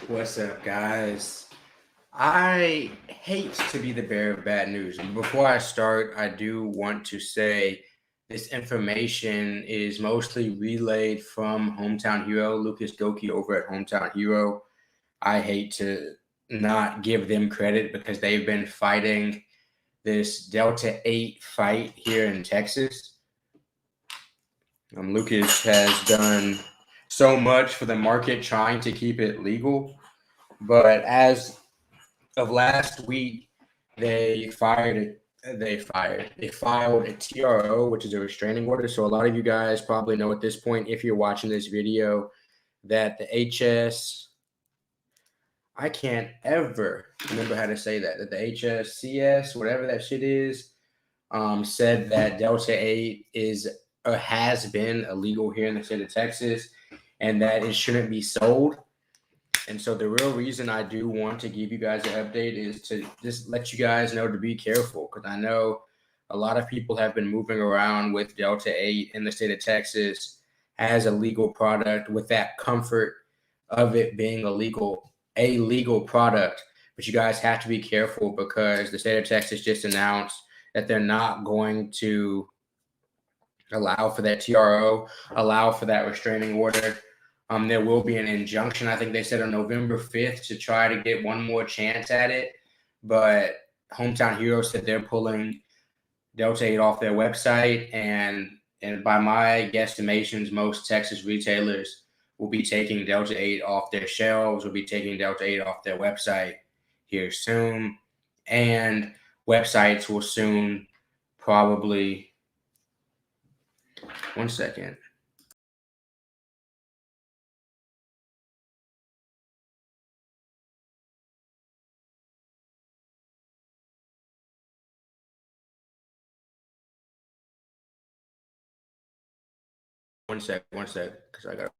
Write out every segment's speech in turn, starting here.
What's up, guys? I hate to be the bearer of bad news. Before I start, I do want to say this information is mostly relayed from Hometown Hero, Lucas Doki over at Hometown Hero. I hate to not give them credit because they've been fighting this Delta-8 fight here in Texas. Lucas has done so much for the market trying to keep it legal, but as of last week, they filed a TRO, which is a restraining order. So a lot of you guys probably know at this point, if you're watching this video, that the I can't ever remember how to say that the HSCS, whatever that shit is, said that Delta-8 is or has been illegal here in the state of Texas, and that it shouldn't be sold. And so the real reason I do want to give you guys an update is to just let you guys know to be careful, because I know a lot of people have been moving around with Delta-8 in the state of Texas as a legal product with that comfort of it being a legal product. But you guys have to be careful because the state of Texas just announced that they're not going to allow for that TRO, allow for that restraining order. There will be an injunction, I think they said on November 5th, to try to get one more chance at it. But Hometown Hero said they're pulling Delta-8 off their website. And by my guesstimations, most Texas retailers will be taking Delta-8 off their shelves, will be taking Delta-8 off their website here soon. And websites will soon probably, one second. One sec, because I got.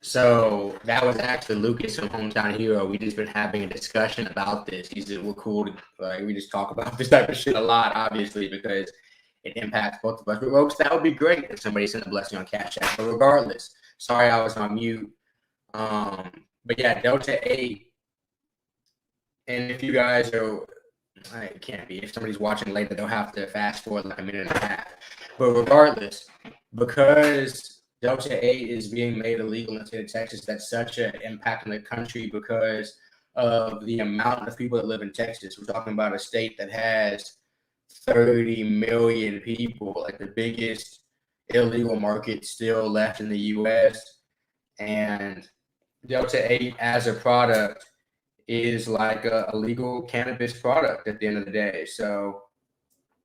So that was actually Lucas from Hometown Hero. We just been having a discussion about this. He said we're cool. We just talk about this type of shit a lot, obviously, because it impacts both of us. But Ropes, that would be great if somebody sent a blessing on Cash App. But regardless, sorry I was on mute. But yeah, Delta-8. And if you guys are, it can't be. If somebody's watching later, they'll have to fast forward like a minute and a half. But regardless, because Delta-8 is being made illegal in the state of Texas, that's such an impact on the country because of the amount of people that live in Texas. We're talking about a state that has 30 million people, like the biggest illegal market still left in the U.S. And Delta-8 as a product is like a legal cannabis product at the end of the day. So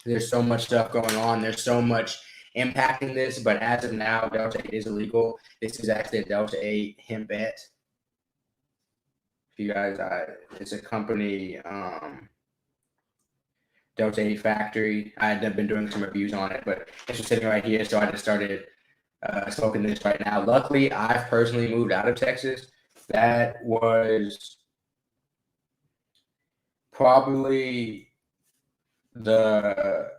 there's so much stuff going on. There's so much impacting this, but as of now, Delta-8 is illegal. This is actually a Delta-8 hemp bet. If you guys, it's a company, Delta-8 factory. I had been doing some reviews on it, but it's just sitting right here, so I just started smoking this right now. Luckily, I've personally moved out of Texas. That was probably the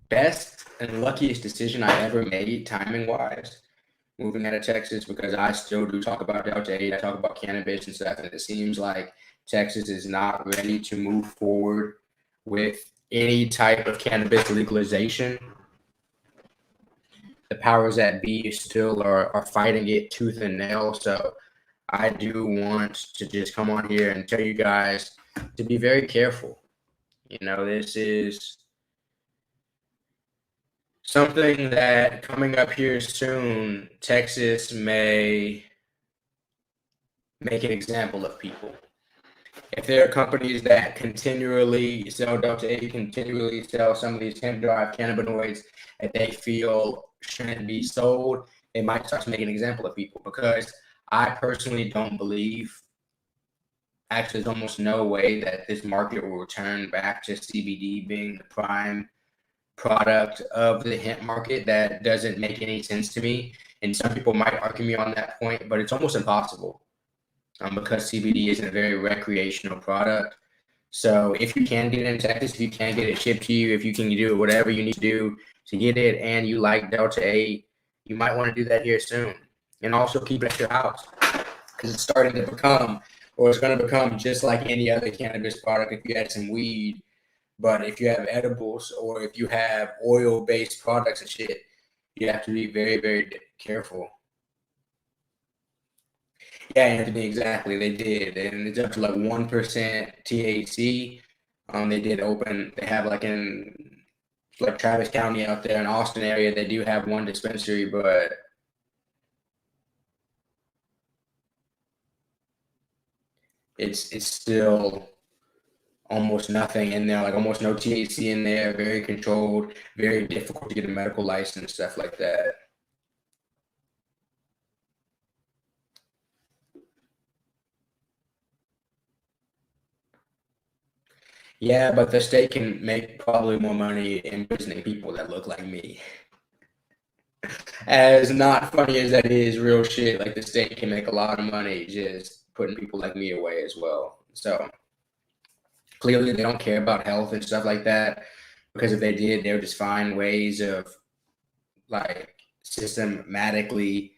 best and luckiest decision I ever made timing wise, moving out of Texas, because I still do talk about Delta-8. I talk about cannabis and stuff, and it seems like Texas is not ready to move forward with any type of cannabis legalization. The powers that be still are fighting it tooth and nail. So I do want to just come on here and tell you guys to be very careful. You know, this is something that coming up here soon, Texas may make an example of people. If there are companies that continually sell Delta-8, continually sell some of these hemp-derived cannabinoids that they feel shouldn't be sold, they might start to make an example of people, because I personally don't believe, actually there's almost no way that this market will return back to CBD being the prime product of the hemp market. That doesn't make any sense to me. And some people might argue me on that point, but it's almost impossible because CBD isn't a very recreational product. So if you can get it in Texas, if you can get it shipped to you, if you can do whatever you need to do to get it, and you like Delta-8, you might want to do that here soon. And also keep it at your house, because it's starting to become, or it's going to become just like any other cannabis product. If you had some weed, but if you have edibles or if you have oil-based products and shit, you have to be very, very careful. Yeah, Anthony, exactly. They did, and it's up to like 1% THC. They have like in like Travis County out there in Austin area, they do have one dispensary, but it's still almost nothing in there, like almost no THC in there, very controlled, very difficult to get a medical license, stuff like that. Yeah, but the state can make probably more money imprisoning people that look like me. As not funny as that is, real shit, like the state can make a lot of money just putting people like me away as well. So clearly they don't care about health and stuff like that, because if they did, they would just find ways of like systematically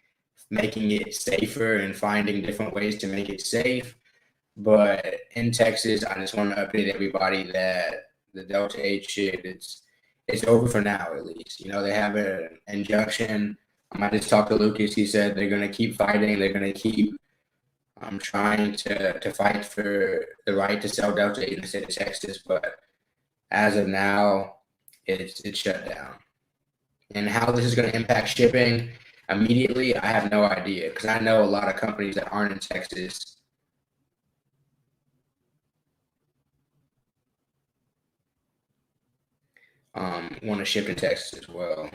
making it safer and finding different ways to make it safe. But in Texas, I just want to update everybody that the Delta-8 shit, it's over for now, at least. You know, they have an injunction. I just talked to Lucas. He said they're going to keep fighting. They're going to keep trying to fight for the right to sell Delta-8 in the state of Texas. But as of now, it's shut down. And how this is going to impact shipping immediately, I have no idea, because I know a lot of companies that aren't in Texas want to ship in Texas as well.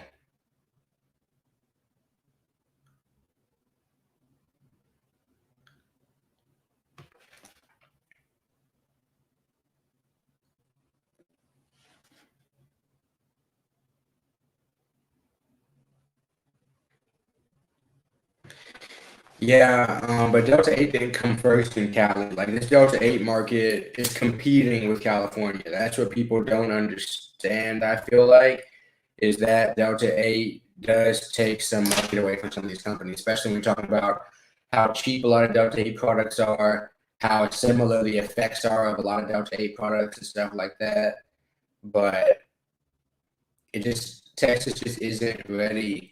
Yeah, but Delta-8 didn't come first in Cali. Like, this Delta-8 market is competing with California. That's what people don't understand, I feel like, is that Delta-8 does take some market away from some of these companies, especially when we're talking about how cheap a lot of Delta-8 products are, how similar the effects are of a lot of Delta-8 products and stuff like that. But Texas just isn't ready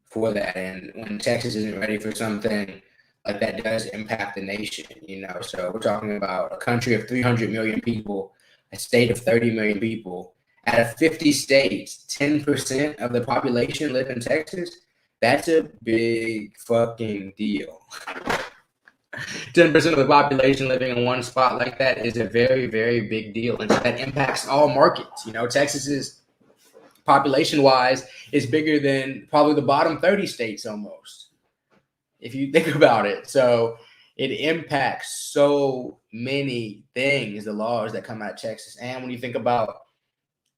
for that. And when Texas isn't ready for something like that, does impact the nation, you know. So we're talking about a country of 300 million people, a state of 30 million people. Out of 50 states, 10% of the population live in Texas. That's a big fucking deal. 10% of the population living in one spot like that is a very, very big deal. And so that impacts all markets. You know, Texas is population-wise, is bigger than probably the bottom 30 states almost, if you think about it. So it impacts so many things, the laws that come out of Texas. And when you think about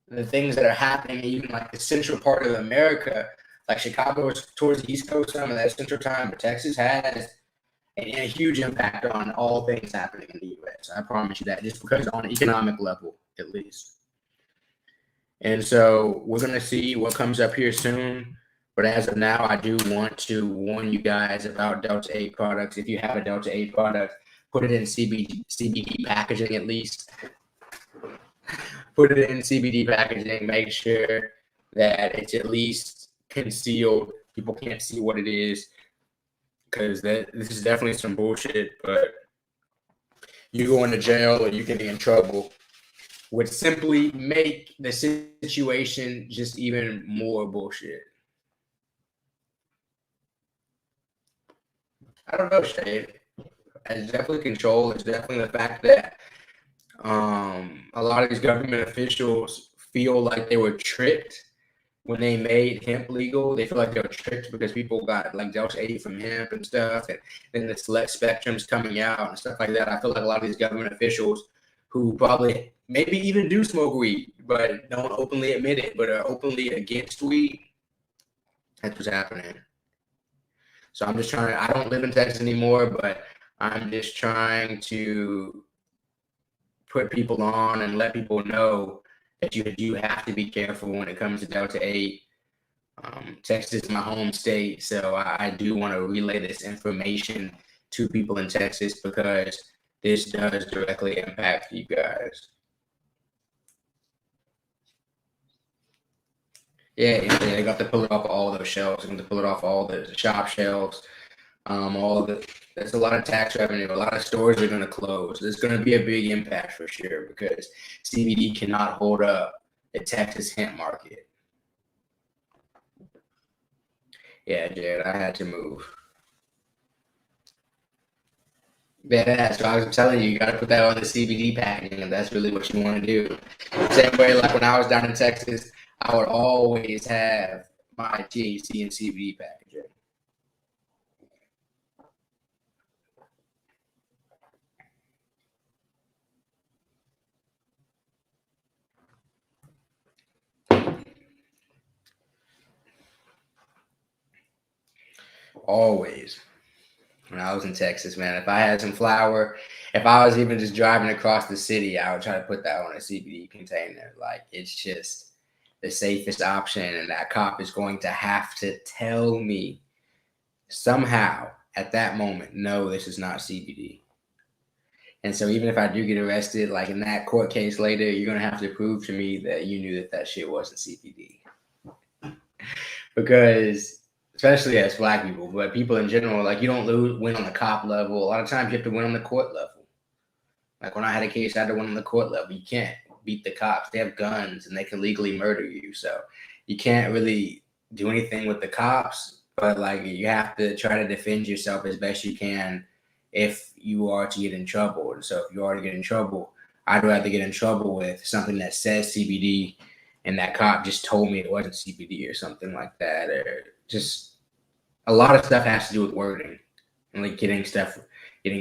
the things that are happening, even like the central part of America, like Chicago is towards the East Coast, some of that central time, but Texas has a huge impact on all things happening in the U.S. I promise you that, just because on an economic level, at least. And so we're going to see what comes up here soon. But as of now, I do want to warn you guys about Delta-8 products. If you have a Delta-8 product, put it in CBD packaging at least. Put it in CBD packaging. Make sure that it's at least concealed. People can't see what it is, because this is definitely some bullshit. But you going to jail or you getting in trouble would simply make the situation just even more bullshit. I don't know, Shade. It's definitely control. It's definitely the fact that a lot of these government officials feel like they were tricked when they made hemp legal. They feel like they were tricked because people got like Delta-8 from hemp and stuff, and then the select spectrums coming out and stuff like that. I feel like a lot of these government officials who probably maybe even do smoke weed, but don't openly admit it, but are openly against weed. That's what's happening. So I'm just trying to, I don't live in Texas anymore, but I'm just trying to put people on and let people know that you do have to be careful when it comes to Delta-8. Texas is my home state, so I do want to relay this information to people in Texas, because this does directly impact you guys. Yeah, they got to pull it off all those shelves. They got to pull it off all the shop shelves. There's a lot of tax revenue. A lot of stores are going to close. There's going to be a big impact for sure, because CBD cannot hold up the Texas hemp market. Yeah, Jared, I had to move. Yeah, so I was telling you, you got to put that on the CBD packaging, and that's really what you want to do. Same way, like when I was down in Texas, I would always have my THC and CBD packaging. Always. When I was in Texas, man, if I had some flour, if I was even just driving across the city, I would try to put that on a CBD container. Like, it's just the safest option, and that cop is going to have to tell me somehow at that moment, no, this is not CBD. And so even if I do get arrested, like in that court case later, you're going to have to prove to me that you knew that that shit wasn't CBD. Because especially as Black people, but people in general, like, you don't win on the cop level. A lot of times you have to win on the court level. Like when I had a case, I had to win on the court level. You can't beat the cops. They have guns and they can legally murder you. So you can't really do anything with the cops, but like you have to try to defend yourself as best you can if you are to get in trouble. And so if you are to get in trouble, I'd rather get in trouble with something that says CBD and that cop just told me it wasn't CBD or something like that, or just a lot of stuff has to do with wording and like getting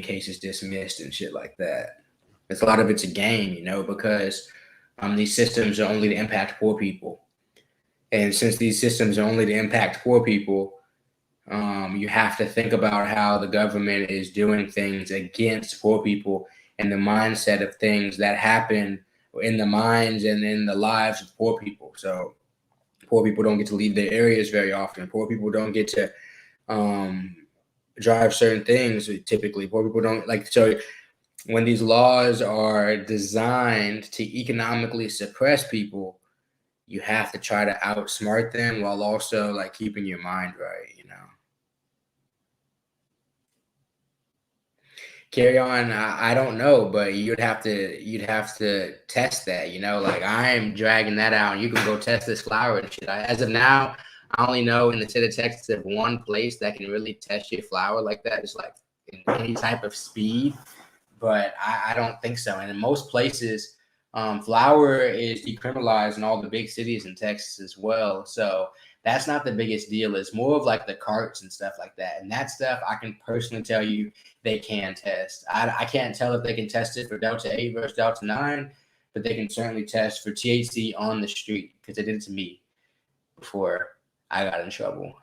cases dismissed and shit like that. It's a lot of it's a game, because these systems are only to impact poor people. And since these systems are only to impact poor people, you have to think about how the government is doing things against poor people and the mindset of things that happen in the minds and in the lives of poor people. So poor people don't get to leave their areas very often. Poor people don't get to drive certain things. Typically, poor people don't like. So when these laws are designed to economically suppress people, you have to try to outsmart them while also like keeping your mind right. Carry on. I don't know, but you'd have to test that. Like I'm dragging that out, and you can go test this flower and shit. As of now, I only know in the state of Texas of one place that can really test your flower like that. It's like in any type of speed, but I don't think so. And in most places, Flower is decriminalized in all the big cities in Texas as well. So that's not the biggest deal. It's more of like the carts and stuff like that. And that stuff I can personally tell you they can test. I can't tell if they can test it for Delta-8 versus Delta-9, but they can certainly test for THC on the street because they did it to me before I got in trouble.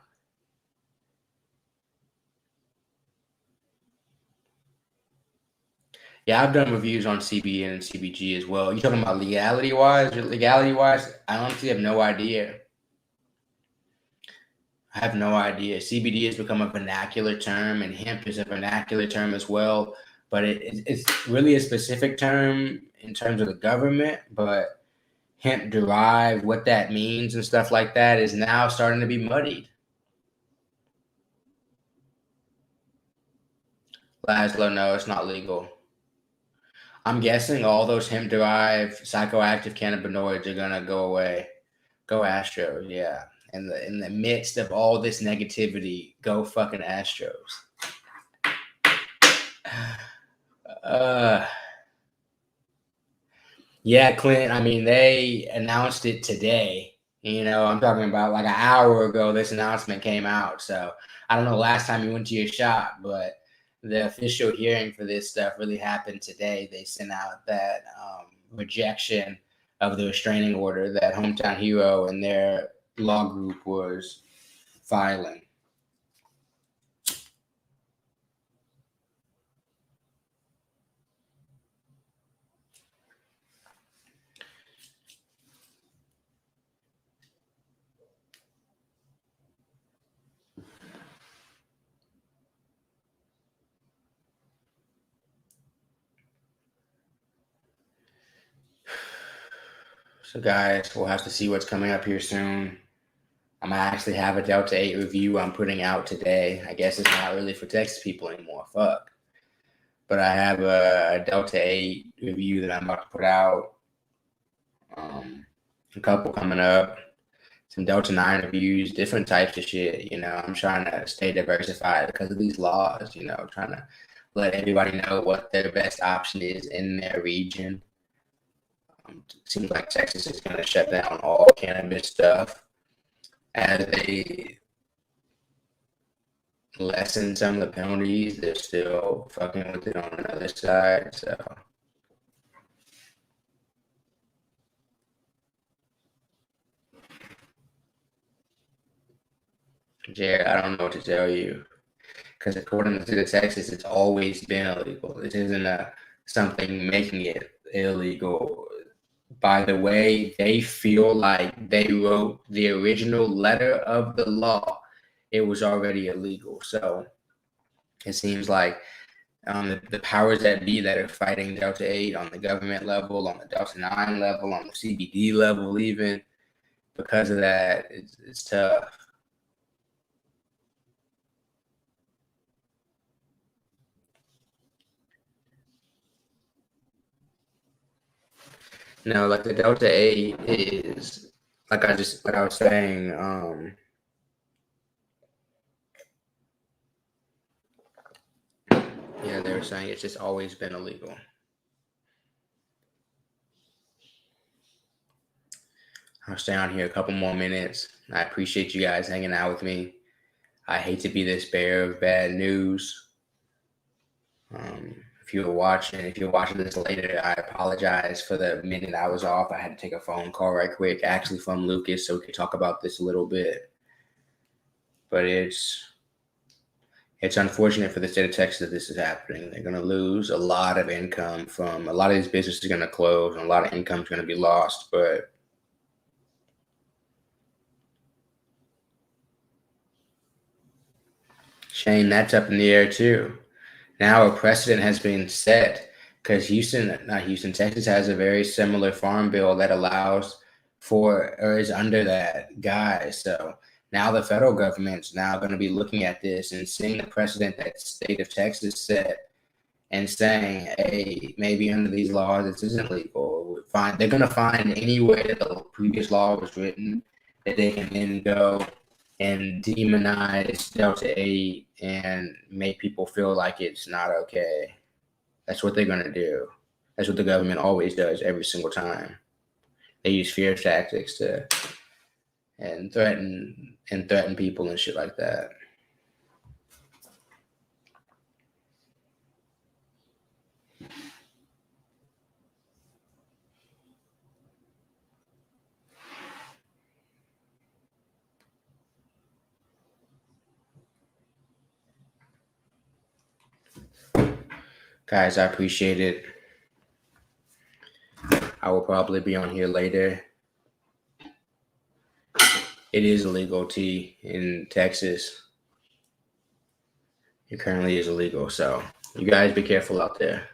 Yeah, I've done reviews on CBN and CBG as well. You talking about legality wise? Legality wise, I honestly have no idea. I have no idea. CBD has become a vernacular term, and hemp is a vernacular term as well. But it's really a specific term in terms of the government. But hemp derived, what that means and stuff like that, is now starting to be muddied. Laszlo, no, it's not legal. I'm guessing all those hemp derived psychoactive cannabinoids are gonna go away. Go Astros, yeah. In the midst of all this negativity, go fucking Astros. Uh, yeah, Clint. I mean, they announced it today. I'm talking about like an hour ago. This announcement came out. So I don't know last time you went to your shop, but the official hearing for this stuff really happened today. They sent out that rejection of the restraining order that Hometown Hero and their law group was filing. So, guys, we'll have to see what's coming up here soon. I'm gonna actually have a Delta-8 review I'm putting out today. I guess it's not really for Texas people anymore. Fuck. But I have a Delta-8 review that I'm about to put out. A couple coming up. Some Delta-9 reviews, different types of shit. I'm trying to stay diversified because of these laws. Trying to let everybody know what their best option is in their region. It seems like Texas is going to shut down all cannabis stuff as they lessen some of the penalties. They're still fucking with it on another side. So, Jared, I don't know what to tell you because according to the Texas, it's always been illegal. This isn't something making it illegal. By the way, they feel like they wrote the original letter of the law. It was already illegal. So it seems like the powers that be that are fighting Delta-8 on the government level, on the Delta-9 level, on the CBD level, even because of that, it's tough. No, like the Delta-8 is like I was saying. Yeah, they were saying it's just always been illegal. I'll stay on here a couple more minutes. I appreciate you guys hanging out with me. I hate to be this bearer of bad news. If you're watching this later, I apologize for the minute I was off. I had to take a phone call right quick, actually from Lucas, so we could talk about this a little bit. But it's unfortunate for the state of Texas that this is happening. They're going to lose a lot of income from a lot of these businesses are going to close, and a lot of income is going to be lost. But Shane, that's up in the air too. Now a precedent has been set because Texas has a very similar farm bill that allows for or is under that guy. So now the federal government's now going to be looking at this and seeing the precedent that state of Texas set and saying, hey, maybe under these laws this isn't legal. They're going to find any way that the previous law was written that they can then go and demonize Delta-8 and make people feel like it's not okay. That's what they're going to do. That's what the government always does every single time. They use fear tactics to and threaten people and shit like that. Guys, I appreciate it. I will probably be on here later. It is illegal tea in Texas. It currently is illegal. So you guys be careful out there.